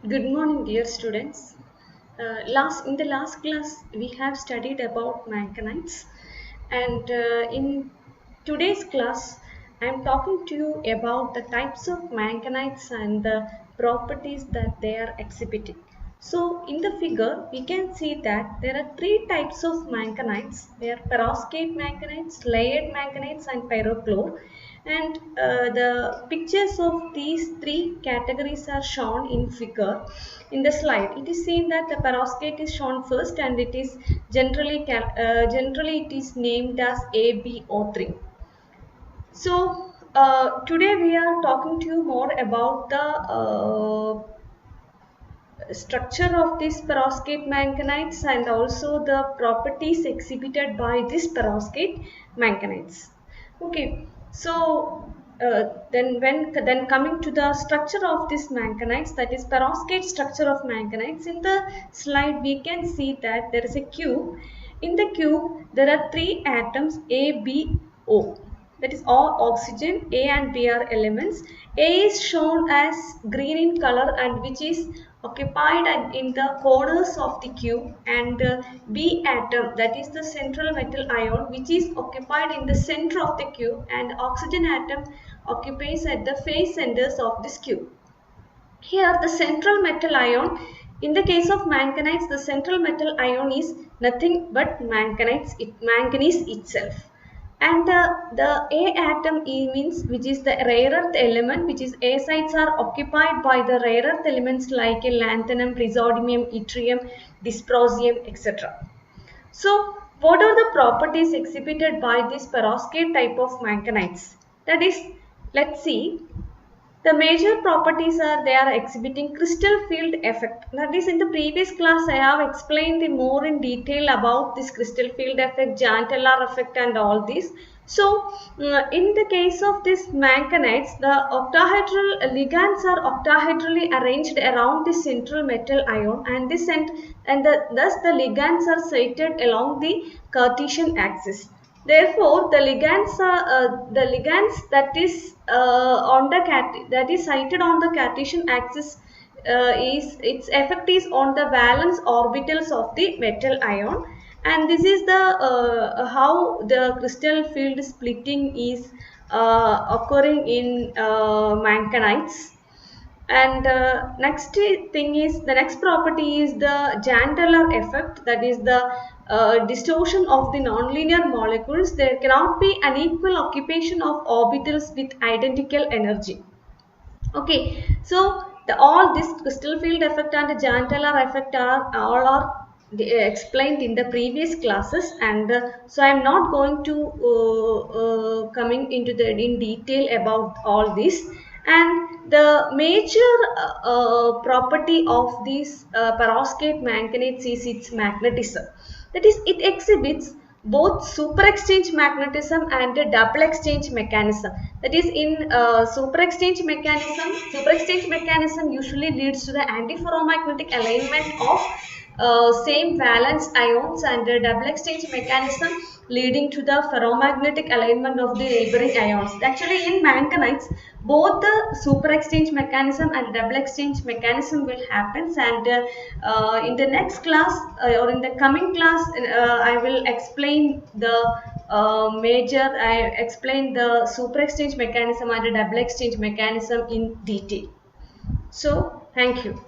Good morning, dear students. In the last class, we have studied about mancanites, and in today's class, I am talking to you about the types of mancanites and the properties that they are exhibiting. So, in the figure, we can see that there are three types of mancanites. They are perovskite mancanites, layered mancanites, and pyrochlore. And the pictures of these three categories are shown in figure in the slide. It is seen that the perovskite is shown first, and it is generally it is named as AbO3. So today we are talking to you more about the structure of these perovskite mancanites and also the properties exhibited by this perovskite mancanites. Okay, so then coming to the structure of this mancanites, that is perovskite structure of mancanites. In the slide we can see that there is a cube. In the cube there are three atoms A, B, O, that is all oxygen. A and B are elements. A is shown as green in color and which is occupied in the corners of the cube, and B atom, that is the central metal ion, which is occupied in the center of the cube, and oxygen atom occupies at the face centers of this cube. Here the central metal ion, in the case of manganites, the central metal ion is nothing but manganese itself. And the A atom E means, which is the rare earth element, which is A sites are occupied by the rare earth elements like lanthanum, praseodymium, yttrium, dysprosium, etc. So, what are the properties exhibited by this perovskite type of manganites? That is, let's see. The major properties are they are exhibiting crystal field effect. That is, in the previous class I have explained more in detail about this crystal field effect, Jahn-Teller effect and all this. So, in the case of this manganites, the octahedral ligands are octahedrally arranged around the central metal ion, and thus the ligands are sited along the Cartesian axis. Therefore, the ligands that is that is sited on the Cartesian axis is its effect is on the valence orbitals of the metal ion, and this is the how the crystal field splitting is occurring in manganites. And next thing is, the next property is the Jahn-Teller effect, that is the distortion of the nonlinear molecules. There cannot be an equal occupation of orbitals with identical energy. Okay, so all this crystal field effect and Jahn-Teller effect are explained in the previous classes, and so I am not going to coming into the in detail about all this. And the major property of these perovskite manganites is its magnetism. That is, it exhibits both superexchange magnetism and a double exchange mechanism. That is, in superexchange mechanism usually leads to the antiferromagnetic alignment of same valence ions, and a double exchange mechanism leading to the ferromagnetic alignment of the neighboring ions. Actually, in manganites, both the super exchange mechanism and double exchange mechanism will happen, and in the next class or in the coming class I will explain the I explain the super exchange mechanism and the double exchange mechanism in detail. So, thank you.